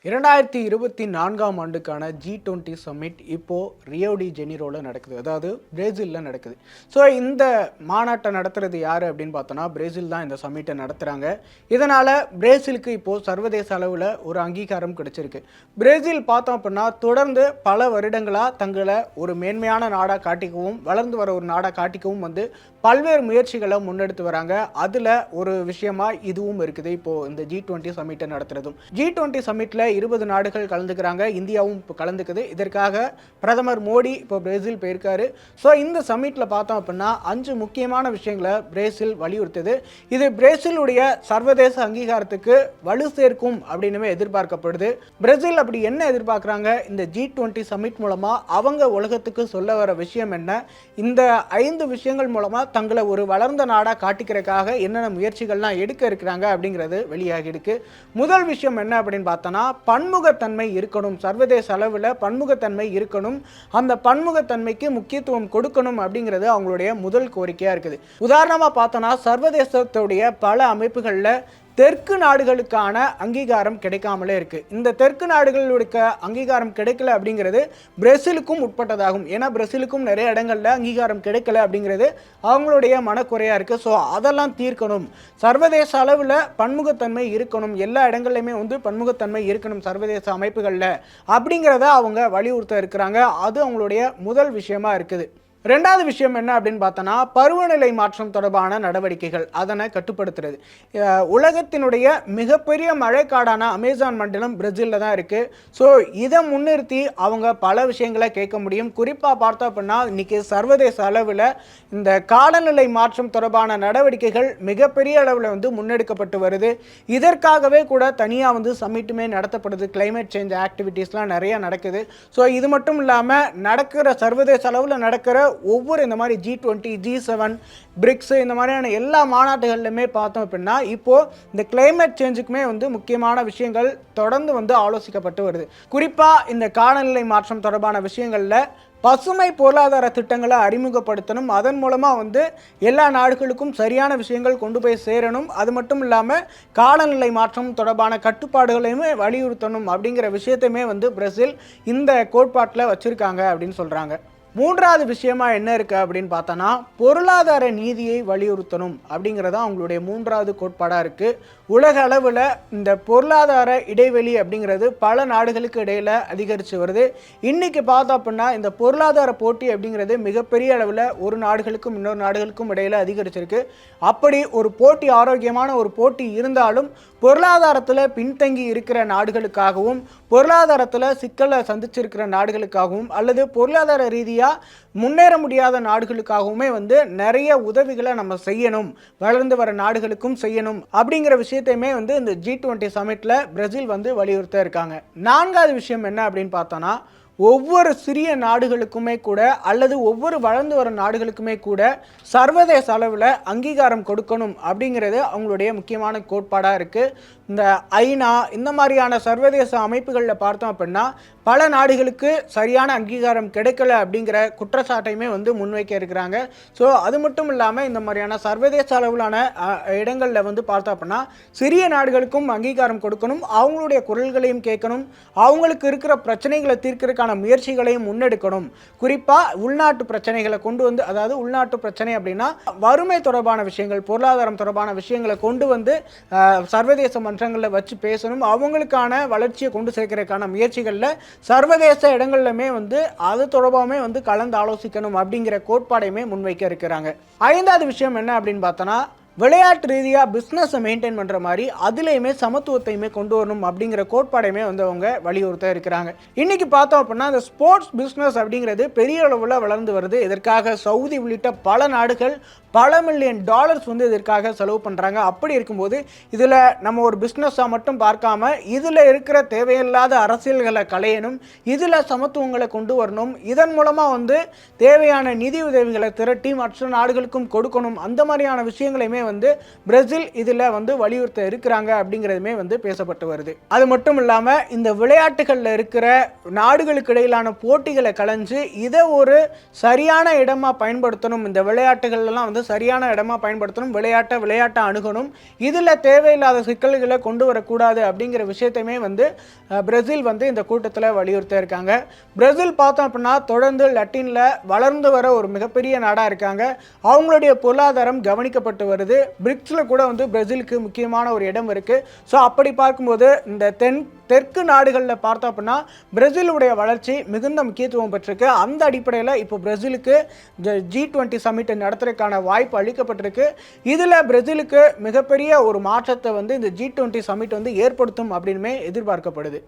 2024ஆம் ஆண்டுக்கான G20 submit இப்போ Rio de ஜெனிரோல நடக்குது. அதாவது பிரேசில்ல நடக்குது. ஸோ இந்த மாநாட்டை நடத்துறது யாரு அப்படின்னு பார்த்தோன்னா பிரேசில் தான் இந்த சம்மிட்டை நடத்துகிறாங்க. இதனால் பிரேசிலுக்கு இப்போது சர்வதேச அளவில் ஒரு அங்கீகாரம் கிடைச்சிருக்கு. பிரேசில் பார்த்தோம் அப்படின்னா தொடர்ந்து பல வருடங்களாக தங்களை ஒரு மேன்மையான நாடாக காட்டிக்கவும் வளர்ந்து வர ஒரு நாடாக காட்டிக்கவும் பல்வேறு முயற்சிகளை முன்னெடுத்து வராங்க. அதில் ஒரு விஷயமா இதுவும் இருக்குது. இப்போது இந்த G20 சம்மிட்டை நடத்துறதும் G20 சம்மிட்டில் 20 நாடுகள் கலந்துக்கிறாங்க. இந்தியாவும் இப்போ கலந்துக்குது. இதற்காக பிரதமர் மோடி இப்போ பிரேசில் போயிருக்காரு. ஸோ இந்த சம்மிட்டில் பார்த்தோம் அப்படின்னா 5 முக்கியமான விஷயங்களை பிரேசில் வலியுறுத்துது. இது பிரேசிலுடைய சர்வதேச அங்கீகாரத்துக்கு வலு சேர்க்கும் அப்படின்னு எதிர்பார்க்கப்படுது. பிரேசில் அப்படி என்ன எதிர்பார்க்குறாங்க? இந்த G20 சம்மிட் மூலமாக அவங்க உலகத்துக்கு சொல்ல வர விஷயம் என்ன? இந்த 5 விஷயங்கள் மூலமாக தங்களை ஒரு வளர்ந்த நாடாக காட்டிக்கிறதுக்காக என்னென்ன முயற்சிகள்லாம் எடுக்க இருக்கிறாங்க அப்படிங்கிறது வெளியாகி இருக்கு. முதல் விஷயம் என்ன அப்படின்னு பார்த்தோன்னா பன்முகத்தன்மை இருக்கணும். சர்வதேச அளவில் பன்முகத்தன்மை இருக்கணும். அந்த பன்முகத்தன்மைக்கு முக்கியத்துவம் கொடுக்கணும் அப்படிங்கிறது அவங்களுடைய முதல் கோரிக்கையாக இருக்குது. உதாரணமாக பார்த்தோன்னா சர்வதேசத்துடைய பல அமைப்புகளில் தெற்கு நாடுகளுக்கான அங்கீகாரம் கிடைக்காமலே இருக்குது. இந்த தெற்கு நாடுகளுடைய அங்கீகாரம் கிடைக்கல அப்படிங்கிறது பிரேசிலுக்கும் உட்பட்டதாகும். ஏன்னா பிரேசிலுக்கும் நிறைய இடங்களில் அங்கீகாரம் கிடைக்கல அப்படிங்கிறது அவங்களுடைய மனக்குறையாக இருக்குது. ஸோ அதெல்லாம் தீர்க்கணும். சர்வதேச அளவில் பன்முகத்தன்மை இருக்கணும். எல்லா இடங்கள்லையுமே பன்முகத்தன்மை இருக்கணும் சர்வதேச அமைப்புகளில் அப்படிங்கிறத அவங்க வலியுறுத்த இருக்கிறாங்க. அது அவங்களுடைய முதல் விஷயமா இருக்குது. ரெண்டாவது விஷயம் என்ன அப்படின்னு பார்த்தோன்னா பருவநிலை மாற்றம் தொடர்பான நடவடிக்கைகள் அதனை கட்டுப்படுத்துறது. உலகத்தினுடைய மிகப்பெரிய மழைக்காடான அமேசான் மண்டலம் பிரேசிலில் தான் இருக்குது. ஸோ இதை முன்னிறுத்தி அவங்க பல விஷயங்களை கேட்க முடியும். குறிப்பாக பார்த்தோம் அப்படின்னா இன்றைக்கி சர்வதேச அளவில் இந்த காலநிலை மாற்றம் தொடர்பான நடவடிக்கைகள் மிகப்பெரிய அளவில் முன்னெடுக்கப்பட்டு வருது. இதற்காகவே கூட தனியாக சம்மிட்டுமே நடத்தப்படுது. கிளைமேட் சேஞ்ச் ஆக்டிவிட்டீஸ்லாம் நிறையா நடக்குது. ஸோ இது மட்டும் இல்லாமல் நடக்கிற சர்வதேச அளவில் நடக்கிற ஒவ்வொரு இந்த மாதிரி G20, G7, பிரிக்ஸ் இந்த மாதிரியான எல்லா மாநாட்டுகள்லையுமே பார்த்தோம் அப்படின்னா இப்போது இந்த கிளைமேட் சேஞ்சுக்குமே முக்கியமான விஷயங்கள் தொடர்ந்து ஆலோசிக்கப்பட்டு வருது. குறிப்பாக இந்த காலநிலை மாற்றம் தொடர்பான விஷயங்களில் பசுமை பொருளாதார திட்டங்களை அறிமுகப்படுத்தணும். அதன் மூலமாக எல்லா நாடுகளுக்கும் சரியான விஷயங்கள் கொண்டு போய் சேரணும். அது மட்டும் இல்லாமல் காலநிலை மாற்றம் தொடர்பான கட்டுப்பாடுகளையுமே வலியுறுத்தணும் அப்படிங்கிற விஷயத்தையுமே பிரேசில் இந்த கோட்பாட்டில் வச்சுருக்காங்க அப்படின்னு சொல்கிறாங்க. மூன்றாவது விஷயமா என்ன இருக்குது அப்படின்னு பார்த்தோன்னா பொருளாதார நீதியை வலியுறுத்தணும் அப்படிங்கிறதா அவங்களுடைய மூன்றாவது கோட்பாடாக இருக்குது. உலக அளவில் இந்த பொருளாதார இடைவெளி அப்படிங்கிறது பல நாடுகளுக்கு இடையில் அதிகரித்து வருது. இன்றைக்கி பார்த்தோம் அப்படின்னா இந்த பொருளாதார போட்டி அப்படிங்கிறது மிகப்பெரிய அளவில் ஒரு நாடுகளுக்கும் இன்னொரு நாடுகளுக்கும் இடையில் அதிகரிச்சிருக்கு. அப்படி ஒரு போட்டி ஆரோக்கியமான ஒரு போட்டி இருந்தாலும் பொருளாதாரத்தில் பின்தங்கி இருக்கிற நாடுகளுக்காகவும் பொருளாதாரத்தில் சிக்கலை சந்திச்சிருக்கிற நாடுகளுக்காகவும் அல்லது பொருளாதார ரீதியாக முன்னேற முடியாத நாடுகளுக்காகவுமே நிறைய உதவிகளை நம்ம செய்யணும். வளர்ந்து வர நாடுகளுக்கும் செய்யணும் அப்படிங்கிற விஷயத்தையுமே இந்த G20 சமிட்ல பிரேசில் வலியுறுத்த இருக்காங்க. நான்காவது விஷயம் என்ன அப்படின்னு பார்த்தோன்னா ஒவ்வொரு சிறிய நாடுகளுக்குமே கூட அல்லது ஒவ்வொரு வளர்ந்து வரும் நாடுகளுக்குமே கூட சர்வதேச அளவில் அங்கீகாரம் கொடுக்கணும் அப்படிங்கிறது அவங்களுடைய முக்கியமான கோட்பாடாக இருக்குது. இந்த ஐநா இந்த மாதிரியான சர்வதேச அமைப்புகளில் பார்த்தோம் அப்படின்னா பல நாடுகளுக்கு சரியான அங்கீகாரம் கிடைக்கல அப்படிங்கிற குற்றச்சாட்டையுமே முன்வைக்க இருக்கிறாங்க. ஸோ அது மட்டும் இல்லாமல் இந்த மாதிரியான சர்வதேச அளவிலான இடங்களில் பார்த்தோம் அப்படின்னா சிறிய நாடுகளுக்கும் அங்கீகாரம் கொடுக்கணும். அவங்களுடைய குரல்களையும் கேட்கணும். அவங்களுக்கு இருக்கிற பிரச்சனைகளை தீர்க்கிறதுக்கான முயற்சிகளையும் முன்னெடுக்கணும். குறிப்பாக உள்நாட்டு பிரச்சனைகளை கொண்டு அதாவது உள்நாட்டு பிரச்சனை அப்படின்னா வறுமை தொடர்பான விஷயங்கள் பொருளாதாரம் தொடர்பான விஷயங்களை கொண்டு சர்வதேச மன்றங்களில் வச்சு பேசணும். அவங்களுக்கான வளர்ச்சியை கொண்டு சேர்க்கறதுக்கான முயற்சிகளில் சர்வதேச இடங்கள்லுமே அது தொடர்பாகவே கலந்து ஆலோசிக்கணும் அப்படிங்கிற கோட்பாடையுமே முன்வைக்க இருக்கிறாங்க. ஐந்தாவது விஷயம் என்ன அப்படின்னு பார்த்தோன்னா விளையாட்டு ரீதியாக பிஸ்னஸை மெயின்டைன் பண்ணுற மாதிரி அதுலேயுமே சமத்துவத்தையுமே கொண்டு வரணும் அப்படிங்கிற கோட்பாடையுமே அவங்க வலியுறுத்த இருக்கிறாங்க. இன்றைக்கி பார்த்தோம் அப்படின்னா இந்த ஸ்போர்ட்ஸ் பிஸ்னஸ் அப்படிங்கிறது பெரிய அளவில் வளர்ந்து வருது. இதற்காக சவுதி உள்ளிட்ட பல நாடுகள் பல மில்லியன் டாலர்ஸ் இதற்காக செலவு பண்ணுறாங்க. அப்படி இருக்கும்போது இதில் நம்ம ஒரு பிஸ்னஸாக மட்டும் பார்க்காம இதில் இருக்கிற தேவையில்லாத அரசியல்களை களையணும். இதில் சமத்துவங்களை கொண்டு வரணும். இதன் மூலமாக தேவையான நிதி உதவிகளை திரட்டி மற்ற நாடுகளுக்கும் கொடுக்கணும். அந்த மாதிரியான விஷயங்களையுமே வந்து பிரேசில் இதில் வந்து வலியுறுத்த இருக்கிறாங்க அப்படிங்கிறதுமே வந்து பேசப்பட்டு வருது. அது மட்டும் இல்லாமல் இந்த விளையாட்டுகளில் இருக்கிற நாடுகளுக்கு இடையிலான போட்டிகளை களைஞ்சு இதை ஒரு சரியான இடமா பயன்படுத்தணும், இந்த விளையாட்டுகள்லாம் வந்து சரியான இடமா பயன்படுத்தணும், விளையாட்டை அணுகணும், இதில் தேவையில்லாத சிக்கல்களை கொண்டு வரக்கூடாது அப்படிங்கிற விஷயத்தையுமே வந்து பிரேசில் வந்து இந்த கூட்டத்தில் வலியுறுத்த இருக்காங்க. பிரேசில் பார்த்தோம் அப்படின்னா தொடர்ந்து லத்தீனில் வளர்ந்து வர ஒரு மிகப்பெரிய நாடாக இருக்காங்க. அவங்களுடைய பொருளாதாரம் கவனிக்கப்பட்டு வருது. பிரிக்ஸில் கூட வந்து பிரேசிலுக்கு முக்கியமான ஒரு இடம் இருக்குது. ஸோ அப்படி பார்க்கும்போது இந்த தெற்கு நாடுகளில் பார்த்தோம் அப்படின்னா பிரேசிலுடைய வளர்ச்சி மிகுந்த முக்கியத்துவம் பெற்றிருக்கு. அந்த அடிப்படையில் இப்போ பிரேசிலுக்கு G20 சமிட் நடத்துறதுக்கான வாய்ப்பு அளிக்கப்பட்டிருக்கு. இதில் பிரேசிலுக்கு மிகப்பெரிய ஒரு மாற்றத்தை வந்து இந்த G20 சமிட் வந்து ஏற்படுத்தும் அப்படின்னுமே எதிர்பார்க்கப்படுது.